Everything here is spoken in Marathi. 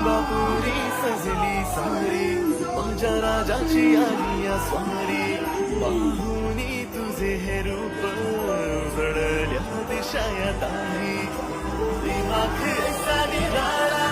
बापुरी सजली सारी माझ्या राजाची आली या स्वारी पाहुनी तुझे हे रूप उजळल्या दिशा या दारी दिमाग असा निराळा